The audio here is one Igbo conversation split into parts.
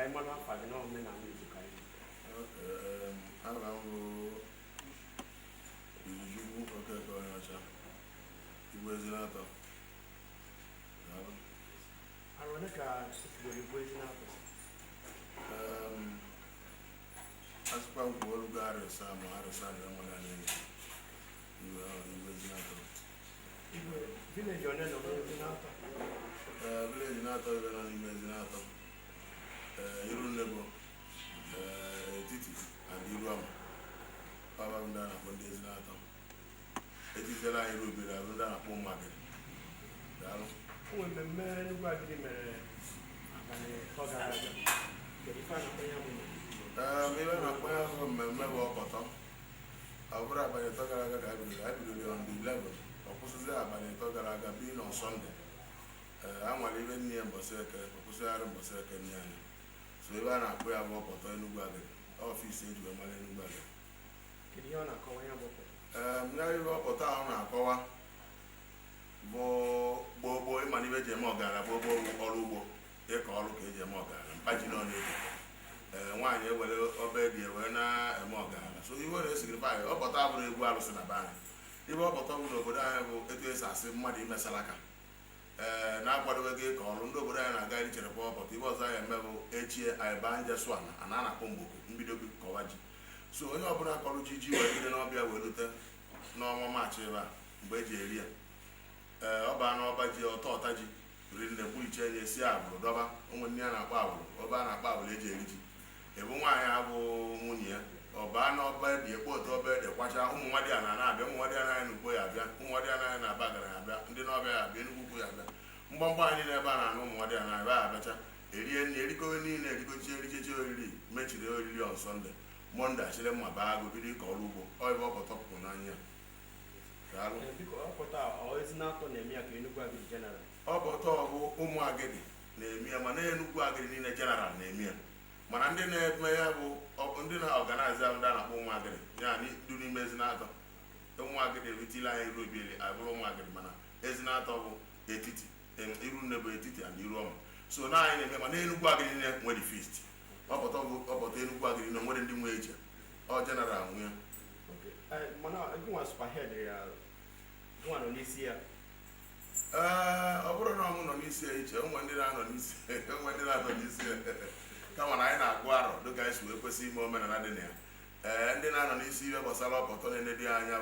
I man fa no men na me to kai. Around you okay going on, sir. You was in auto. Aroneka go you boys na to. As per what got us, I'm out of Sunday. You was in auto. Village on no na to. Village in auto, even on you was in auto. You don't know. Titi and the rum. Power down upon days in auto. It is a line ruby that run down upon market. When the man who got him and Koga, the fan of the Maybe I'm aware from my member of Cotton. I'll grab by the Togaraga on the 11th. Opposite there by the Togaraga being on Sunday. I'm living near Boseka, opposite Adam Boseka. So if I'm aware of Cotton in Ugaga, office into a man in Ugaga. Kiliona Koya. Now you go town, Akoa. Bobo, Manive Moga, Bobo, Olubo, they call Kaja Moga, Pagino. One year will obey the Wena and Morgan. So you will signify, oh, but I will go out in a band. You will but I will it is as if Muddy Messalaka. Now, what do we get called? No, but I guide to the poor, but it was I am each year I ban just one, and Anna Pombo, in Bido Kowaji. So, you open a college, you will not be able to no more match ever, Beji. Obano Baji or Totaji, reading the bull chain, Sia, Doba, Omaniana Power, Obana Power, Lady. If one have Munia, or Bano bed, the port of bed, the Washa, Madiana, Madiana, and Boyaga, Madiana, and Abagana, and the Nova, Benukuyaga, Mumbai in a banana, no Madiana, better. Alien, Erico, in Erico, mentioned early on Sunday. Monday, she let my bag with the Colubo, or over top of 9 years. Always not on the Miaka general. Oboto Umuagedi, Nemia, Mane, in a general, Nemia. Manandine may have Undina organizer down at Umagadi, Yani, doing Meznato. Umagadi, Vitila, Ruby, I will Umagadi Mana, Eznato, Etiti, and Irunable Etiti and Urum. So now I am a Nuagadi when the feast. Oboto, Nuagadi, no more than the major, or general. Okay, Mana, I was for head one on this year. I wouldn't know on this year, one did I on this year, one did I on this year. Come on, I know Guaro, the guys will see moment and Adenia. And then I don't see you was a lot of Tony Diana,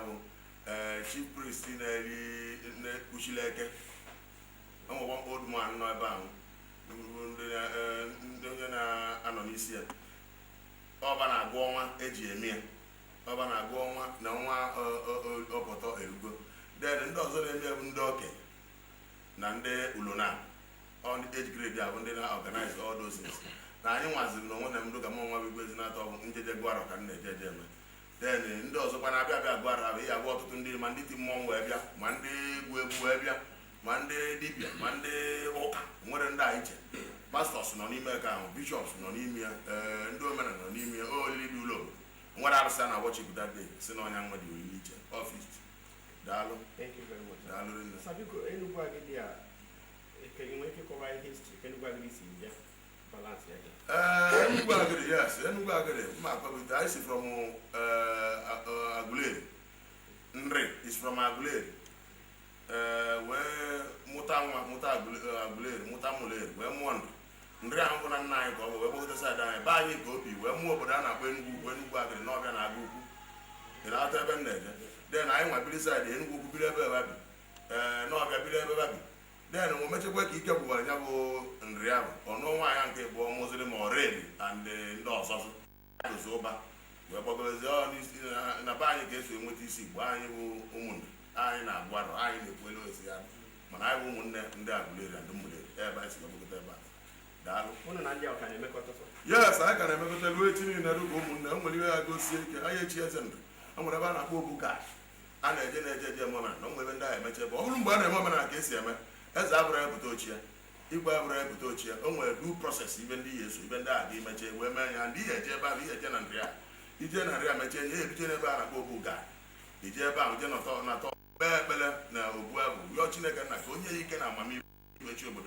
Chief Priest in the Kushileke. I'm one old man, no bound. Anonisia. Obana Goma, Ejimia. Obana Goma, no one Opoto Elugo. Then those of them Ndoke, Nande Uluna. On the 8th grade, they have organized all those things. Now, I was no one and look among what we was not of into the Guaro and the Jajam. Then, those of Panabia Guara, we have water to the Manditi Monwebia, Monday Webia, Monday Dibia, Monday Oka, more than that. Pastors, Nonimia, Bishops, Nonimia, Doman, Nonimia, oh, Lidu Low. What I understand, I watch it that day, Sino Young with the religion, office. Dalo. Thank you very much. Dalo in the Sabico, anybody there? Can you make a correct history? Can you go and see? Balance yes, I see from Aguilera. Nre is from Aguilera. Where Aguilera, Mutamuler, where one. Nre I'm going to night or where both the side I buy me copy, where more banana when you go to Northern Agu. In outer Bender. Then I want to decide in who be ever not a bit. Then we make a work you can go and real or no one can go Muslim already and the doors also over. Where Bobo is on this in a buying case with you see why you woman. I in a water, I in the Puelo, when I won't and that will and the moon, everybody's going to get back. Yes, I can remember the waiting in a room when you go see IHS and whatever I go book. And a general moment, no women die, I met a woman, I guess, as Abraham Putochia, Abraham Putochia, only due process, even the years, even that, the mature women and the Jeba, the General. The General Mature, the General Bobu guy. The Jeba, General Bella, now, whoever, watching a can, you can have mammy, which you would.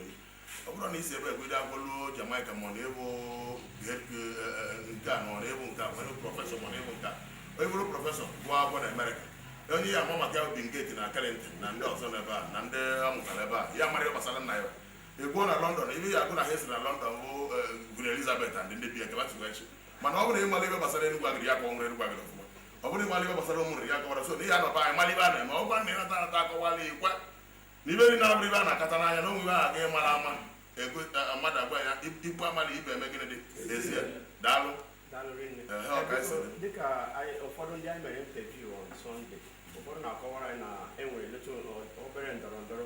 ọ bụrụ na isi ebe egwede agwụlụ Jamaica ma ọ na-ebu nke a na ọ na-ebu nke a nwere prọfesọ ma ọ na-ebu nke a onye bụrụ prọfesọ gụọ akwụkwọ na Amerịka onye ya ama maka ya Bill Gates na Clinton na ndị ọzọ n'ebe a na ndị amụtara ebe a ya mara gbasara nna ya egwuo na London ibe ya agụ na ha esi na London bụ Queen Elizabeth and ndị bia kebatụgachi mana ọ bụrụ na ịmala ibe gbasara Enugu Agịrị ya kọwa nwere Enugu Agịrị ọfụma ọ bụrụ ịmala ibe gbasara ụmụnri ya kọwara so na ihe anọba anyị mala ibe a na-eme ọ gwa na ịnata anata akọwala ikwa na ibe dị na-abụrụ ibe a na-akata n'anya na onwe ibe aha ga mara ama egwe mmadụ agwa ya ikwu amala ibe eme gịnị dị ezie daalụ dịka ụfọdụ ndị anyị mere interview on Sunday ụfọdụ na-akọwara anyị na enwere letu obere ndọrọ ndọrọ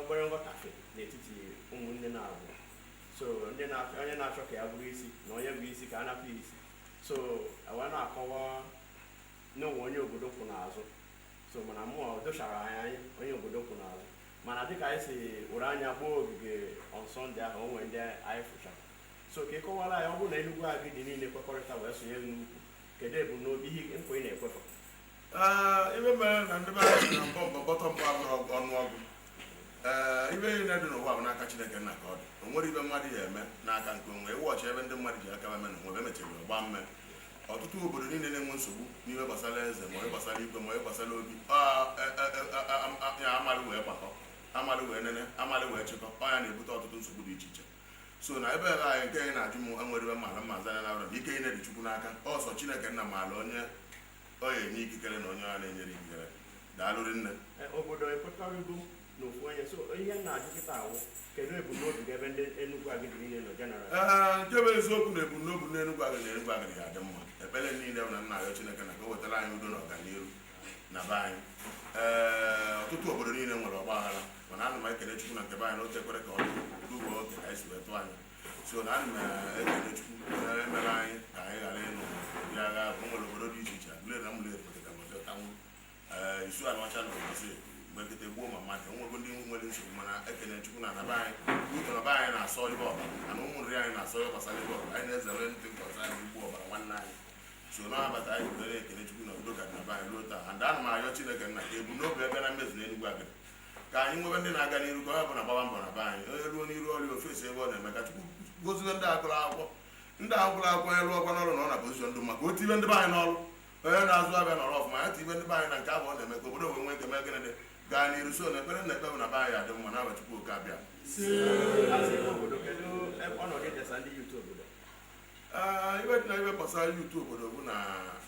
obere nghọtafe n'etiti ụmụnne na-abụ so onye na-achọ ka ya bụrụ isi na onye bụ isi ka a napụ isi so wee na-akọwa n'onwe onye obodo kwụ n'azụ so mana mmụọ dochara anyị anya onye obodo kwụ n'azụ mana dịka anyị si were anya gbaa ogige on Sunday ahụ o nwere ndị anyị fụchara so ka ị kọwara anyị ọ bụrụ na Enugu Agịdị niile kwekọrịta wee sonye n'ukwu kedu ebumnobi ihe nkwa ị na-ekwefa ibe mere na ndị be na mbọ bọtọ mbọ ọnụọgụ ibe niile dị n'ụwa bụ n'aka Chineke nna ka ọ dị o nwere ibe mmadụ ya eme n'aka nke onwe ịwọchị ebe ndị mmadụ ji aka eme na onwe emechara ọgba mme ọtụtụ obodo niile na-enwe nsogbu n'ihe gbasara eze ma onye gbasara igwe ma onye gbasara obi amalị wee gbakọ amalị wee nene amalị wee chịkọ ọnya na-ebute ọtụtụ nsogbu dị iche iche so na ebe ebe anyị nke anyị na-ajụ m enwere ibe mala mmazi anya na ike ị na-edi Chukwu n'aka ọsọ Chineke nna maala onye ọ ya enye ikikere na onye ọ na-enyere ikikere daalụrị nne obodo ekwekọrịgo n'ofu onye so ihe na-ajụ kịta awụ kedu ebumnobi gị ebe ndị Enugu Agịdị niile nọ jeneral nke bụ eziokwu na ebumnobi na Enugu Agịdị ya dị mma ekpere niile bụ na nna ya Chineke na ka o wetara anyị udo na ọganihu na be anyị ọtụtụ obodo niile nwere ọgba aghara mana ana m ekele Chukwu na nke be anyị na otu ekwere ka ọ dugo oge ka anyị si wetụ anyị so na ana m ekele Chukwu emere anyị ka anyị ghara ịnụ ndị agha bụ nwere obodo dị iche iche agụle na mụlere pụtara maọtanwu isu anọcha na obosi mgbekete gbuo ma mmadụ nwego ndị nwere nsogbu mana ekele Chukwu na anaba anyị ụtọ na be anyị na-asọ ibe ọbara mana ụmụnri anyị na-asọ ya gbasara ibe ọbara anyị na-ezere ndị nke ọzọ anyị igbu ọbara nwanne anyị so na-abata anyị bidoro ekele Chukwu na udo ka dị na be anyị ruo taa and ana m ayọ Chineke nna ka ebumnobi ebe na mmezu na Enugu Agịdị ka anyị nwebe ndị na-aga n'iru ka ọ bụ na gbaba mbọ na be anyị onye ruo n'iru ọrịa ofesi ebe ọ na-eme ka Chukwu gozie ndị agụrụ akwụkwọ onye rụọ ọkwa n'ọrụ na ọ na pozishọn ndụ maka otu ibe ndị be anyị n'ọrụ onye na-azụ abịa nọrọ ọfụma ya tibe ndị be anyị na nke ahụ ọ na-eme ka obodo nwee nke mee gịnị dị gaa n'iru so na ekpere na-ekpe bụ na be anyị adị mma na Chukwu oke abịa ibe dị na ibe gbasara yutu obodo bụ na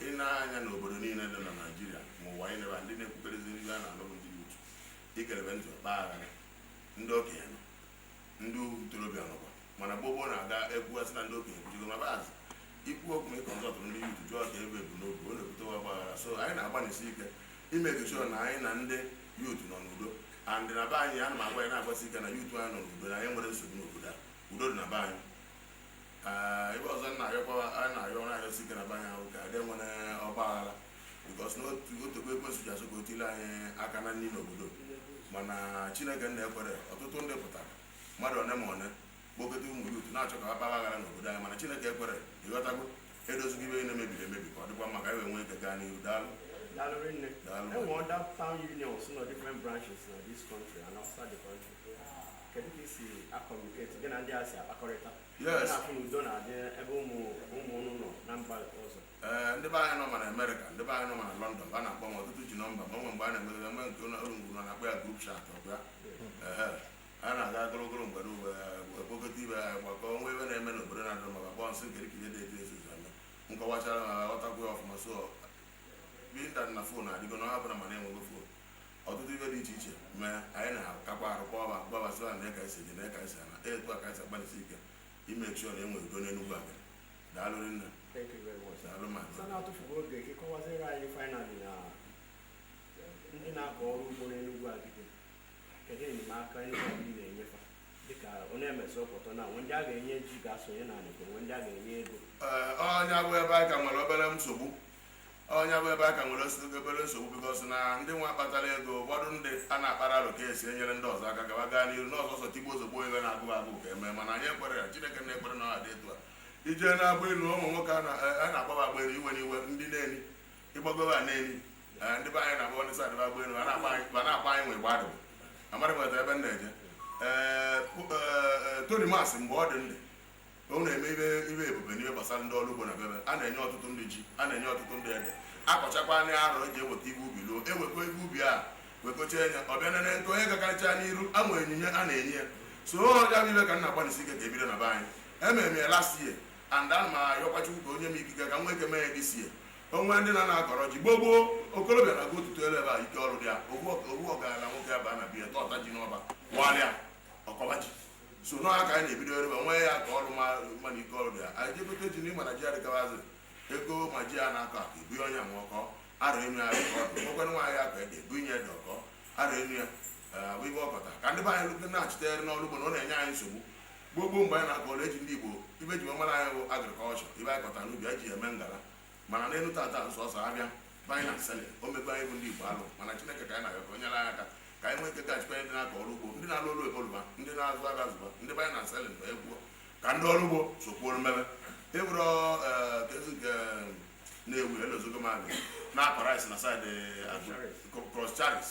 ị na-anya na obodo niile dị na Naịjirịa ma ụwa anyị nebe ndị na-ekwukerezi ndị a na-alụ ndị yutu ikelebe ntị ọkpa aghara ndị okenye nọ ndị ntorobịa nọkwa mana gbogbo na-aga ekwugasị na ndị okenye kwuchigo ma baazị ikwu okwu ịkọ nzọtụrụ ndị yutu jụọ ka ebe ebumnobi ọ na-ebute ọgbaghara so anyị na-agbanisi ike imeke sure na anyị na ndị yutu nọ n'udo and na be anyị ana m agwa anyị na-agbasi ike na yutu anyị nọ n'udo na anyị nwere nsogbu n'obodo a udo dị na be anyị ebe ọzọ na-ayọ na-ayọsi ike na be anyị ahụ ka adị nwere ọgbaghara bikos na otukwu ekwesị ji asụ ka o tile anyị aka na nri n'obodo mana Chineke na-ekwere ọtụtụ ndị pụtara mmadụ one ma one kpokọta ụmụ yutu na-achọ ka ha kpara aghara n'obodo anyị mana Chineke ekwere ịghọtago edozigo ibe na-emebiri emebi ka ọ dịkwa maka anyị wee nwee ike gaa n'ihu daalụ other town unions in different branches in this country and outside the country. Can you see a communicate again and there say akọrịta? Yes. Udo na ebe ụmụ nọ na mba ọzọ. Ndị be anyị nọ na America, ndị be anyị nọ na London, a na-akpọ m ọtụtụ ji nọmba ma mgbe a na-emegide mgbe nke ụlọ ngwuru na-akpọ ya group chat ọbịa a na-aga ogologo mgbede ekpokọta ibe anyị gbakọ nwa ebe na-eme n'obodo na-adọ maka kpọọ nsị nke ikide dị etu esi eme nkọwachara ma ghọtakwu ya ọfụma so ịntanetị na fon adịgo na ọha bụla ma na-enwego fon ọtụtụ ibe dị iche iche mee anyị na-akakwa arụkwa ọba gbabasịra na eka esi dị na eka esi ana etu aka esi agbalịsi ike ime chọọ na enwere udo n'Enugu Agịdị daalụrị nne daalụ ma na-atụfugo oge ka ịkọwaziri anyị fainali na ndị na-akọ ọrụ ugbo n'Enugu Agịdị kedu enyemaka ndị na-enyefa dịka onye emesi ọpụtọ na nwe ndị a ga-enye ji ga-asonye na anịkọ nwe ndị a ga-enye ego onye bụ ebe anyị ka nwere obere nsogbu onye bụ ebe aka nwere obere nsogbu bikọs na ndị nwa kpatara ego ụfọdụ ndị a na-akpara alụ ka esi enyere ndị ọzọ aka gaba gaa n'iru n'ọzọ ọzọ tigbo ozugbo ebe na-agụghị agụ ka eme mana anyị ekwere ya Chineke na-ekwere na ọha dị etu a ije na-agba elu ụmụ nwoke a na-agbaba agba elu iwe n'iwe ndị na-eni ịgbagoba na-eni ndị be anyị na-agba ndị sadịba agba elu a na-akpa anyị nwe gbadụ amarị nweta ebe m na-eje Tony Mas mgbe ọ dị ndụ ọ na-eme ibe ebube n'ihe gbasara ndị ọrụ ugbo na bebe a na-enye ọtụtụ ndị ji a na-enye ọtụtụ ndị ede akọchakwa anya arụ eji eweta ibe ubi loo ewekwa ibe ubi a wekocha enye ọbịa nene nke onye gakarịcha n'iru anwe onyinye a na-enye ya so ya bụ ibe ka nna gbanisi ike ka ebido na be anyị ememe ya last year and ana m ayọkwa Chukwu ka onye m ikike ka nwe ike mee ya this year onwe ndị na-akọrọ ji gbogbo okolobịa na-aga ụtụtụ elu ebe a ike ọrụ dị ya owu ọgaranya nwoke ya baa na biya tọta ji n'ọba gbalịa ọkọba ji so n'ọha ka anyị na-ebido ebe nwe ya ka ọrụ mana ike ọrụ dị ya anyị jegote ji n'ịma na ji adịgabazi ego ma ji a na-akọ aka ebu onye nwọkọ ara enu ya okwenụ nwaanyị aka ede bunye ede ọkọ ara enu ya bụ ibe ọkọta ka ndị be anyị lute na-achịtere n'ọrụ ugbo na ọ na-enye anyị nsogbu gbogbo mgbe anyị na-akọ ọrụ eji ndị Igbo ibe ji nwemara anyị bụ agrikọlchọ ibe anyị kọtara n'ubi anyị ji eme ngala mana n'elu tata nsọsọ abịa banyị na sele o mebe anyị bụ ndị Igbo alụ mana Chineke ka anyị na-ayọ ka o nyere anyị aka ka anyị nwee ike gachikwa ndị na-akọ ọrụ ugbo ndị na-alụ olu eboluba ndị na-azụ abịa azụba ndị banyị na sele na egwuo ka ndị ọrụ ugbo sokwuoro mmebe ewuro kezi nke na-ewu elozogo mabịa na-akọ rice na saịdị Cross Charis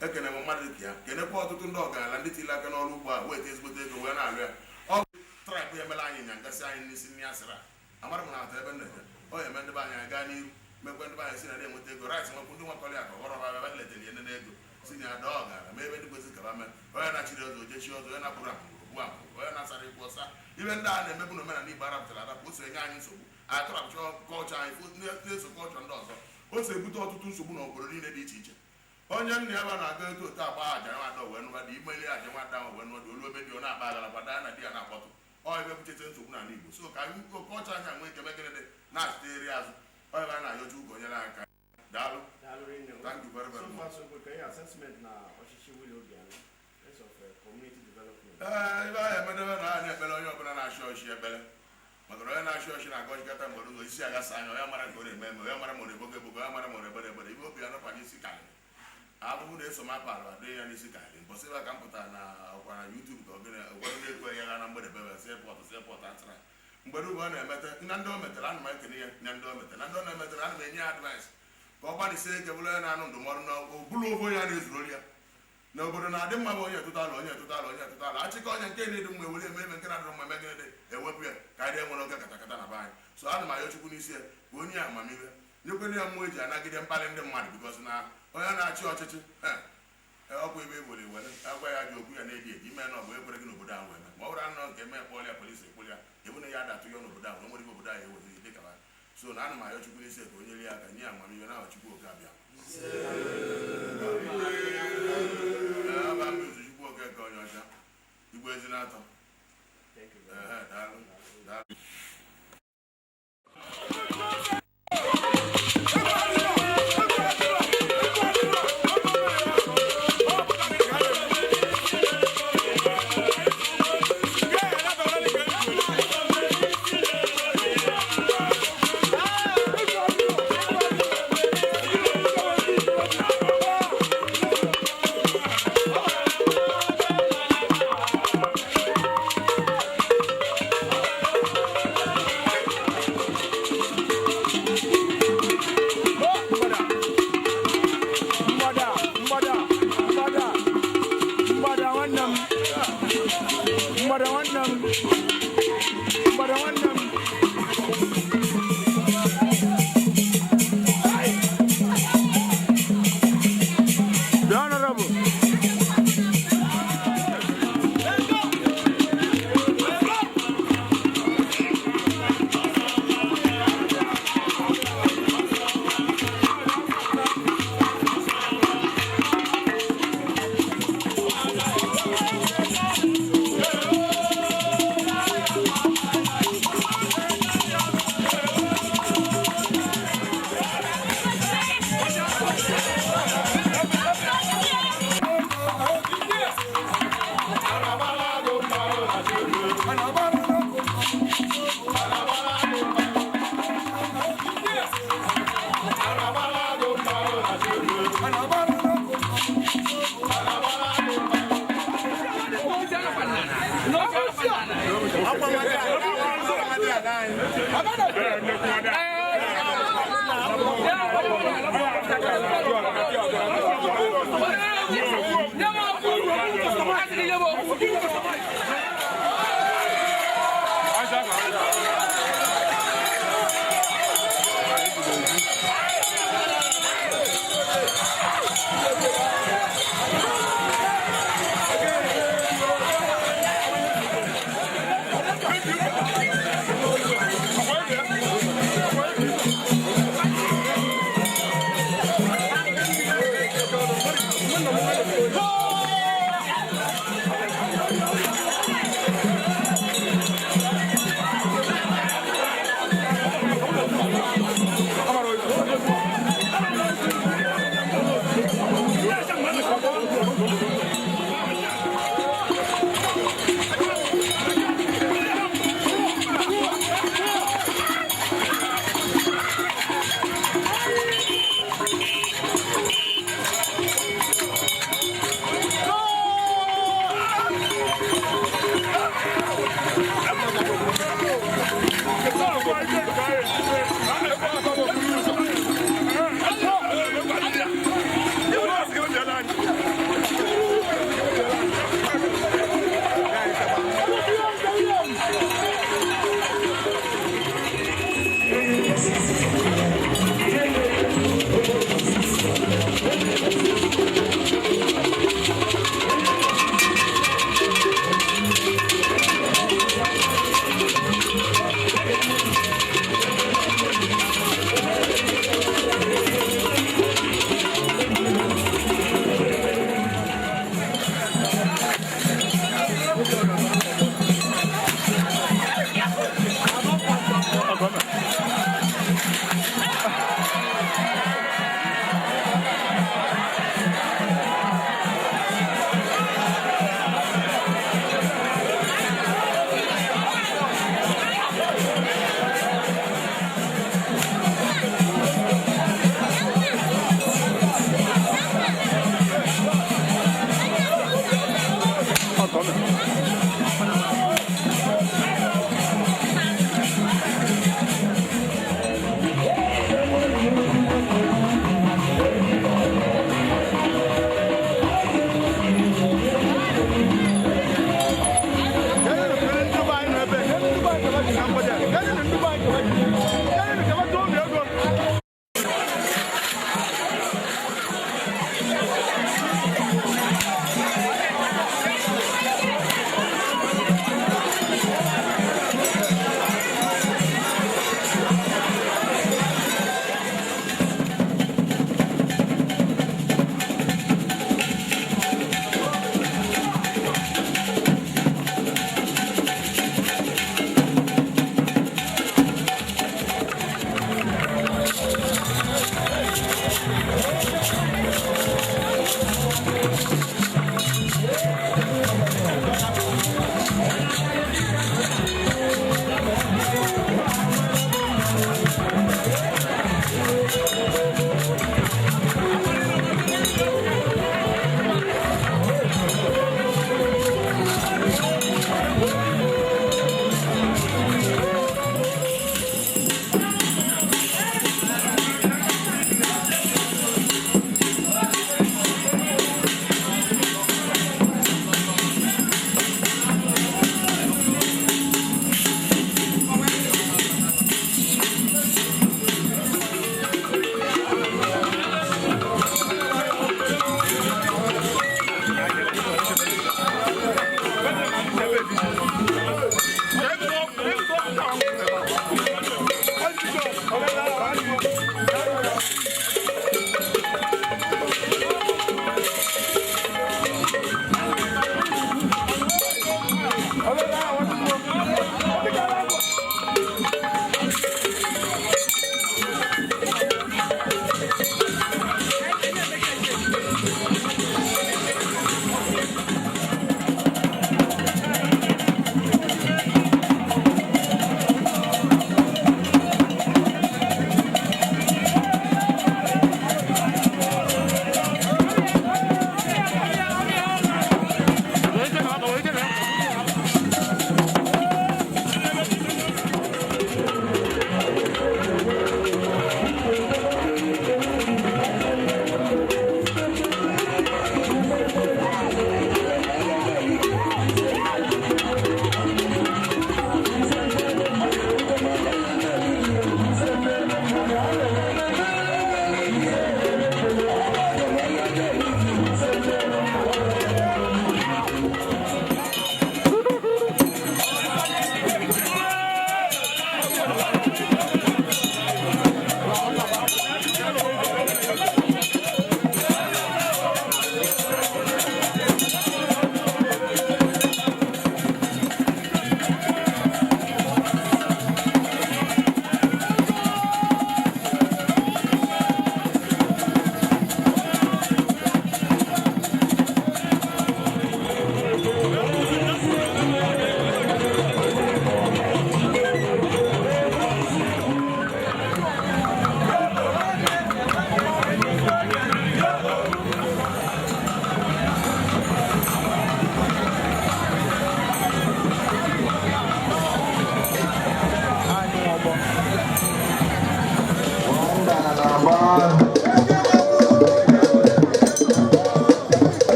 ekene m mmadụ dịka ya kenekwa ọtụtụ ndị ọgaranya ndị tili aka n'ọrụ ugbo a weta ezigbote ego wee na-alụ ya ọ bụ traịbụ emela anyị nya ngasị anyị n'isi nri asịra amara m na ata ebe nneje ọ ya eme ndị be anyị gaa n'iru mekwe ndị be anyị si na na-enweta ego rice nwekwu ndị nwakọrọ ya ka ọghọrọ ha ebe letere ya nene ego si na ada ọgara ma ebe ndị kwesịrị ka ba mee onye na-achịrị ọzọ ojechi ọzọ onye na-apụrụ apụrụ apụ onye na-asara ikwu ọsa ibe ndị a na-emebu na omenala Igbo arapụtara arapụ o so enye anyị nsogbu anyị tọrapụcha kọlchọ anyị na-eso kọlchọ ndị ọzọ o so ebute ọtụtụ nsogbu na obodo niile dị iche iche onye nna ya ba na-aga eto otu agba aja nwada wee nụbadị imeli aja nwada wee nụbadị olu ebe dị ọ na-akpa agara gbada ya na di ya na-akpọtụ ọ ebe buchete nsogbu n'ala Igbo so ka anyị kọlchọ anyị nwee ike megịrịdị na-achịteri azụ ọ ebe a na-ayọcha ugo nyere aka daalụ. Thank you very very much. So far so good. Can you assessment na Oshishi Willow Obiano in terms of community development? Ibe anyị emedebe na a na-ekpere onye ọbụla na-achị ọchị ekpere maka onye na-achị ọchị na-agọchikọta mgbere ụzọ isi agasa anya onye mara nke ọ na-eme eme onye mara ma ọ na-ebogo ebogo onye mara ma ọ na-ebere ebere ibe Obiano kwa n'isi karịrị abụbụ na-eso m apalụ adịghị ya n'isi karịrị mbọsị ebe ka m pụtara na ọkwa na YouTube ka ogene ụfọdụ na-ekwe ya na mgbede bebe sepọt atara mgbede ugbo ọ na-emete na ndị o metere ana m ekene ya na ndị o metere na ndị ọ na-emetere ana m enye ya advice ka ọ gbanisie ike bụrụ onye na-anụ ndụmọdụ na bụrụ ofe onye a na-ezuru ya na obodo na-adị mma bụ onye tụtalụ achịkọ onye nke na-edu mma ewere eme nke na-adịrụ mma emegide ewepụ ya ka anyị enwere oge katakata na be anyị so ana m ayọ Chukwu n'isi ya ka onye amamihe nyekwenye ya mmụọ eji anagide mkpali ndị mmadụ bikọs na onye na-achị ọchịchị ọkwa ebe ewere ewere agwa ya ji okwu ya na-edi edi ime na ọ bụ ekwere gị n'obodo ahụ eme ma ọ bụrụ anọ nke eme kpọlịa polisi ekpoli ya ebu na ya adatụ ya n'obodo ahụ na nwere obodo ahụ eweziri dịka so na ana m ayọ Chukwu n'isi ka onye rie aka nye amamihe na Chukwu oke abịa aba mmezu Chukwu oke ka onye ọcha Igbo ezi na-atọ daalụ.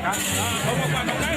Come on,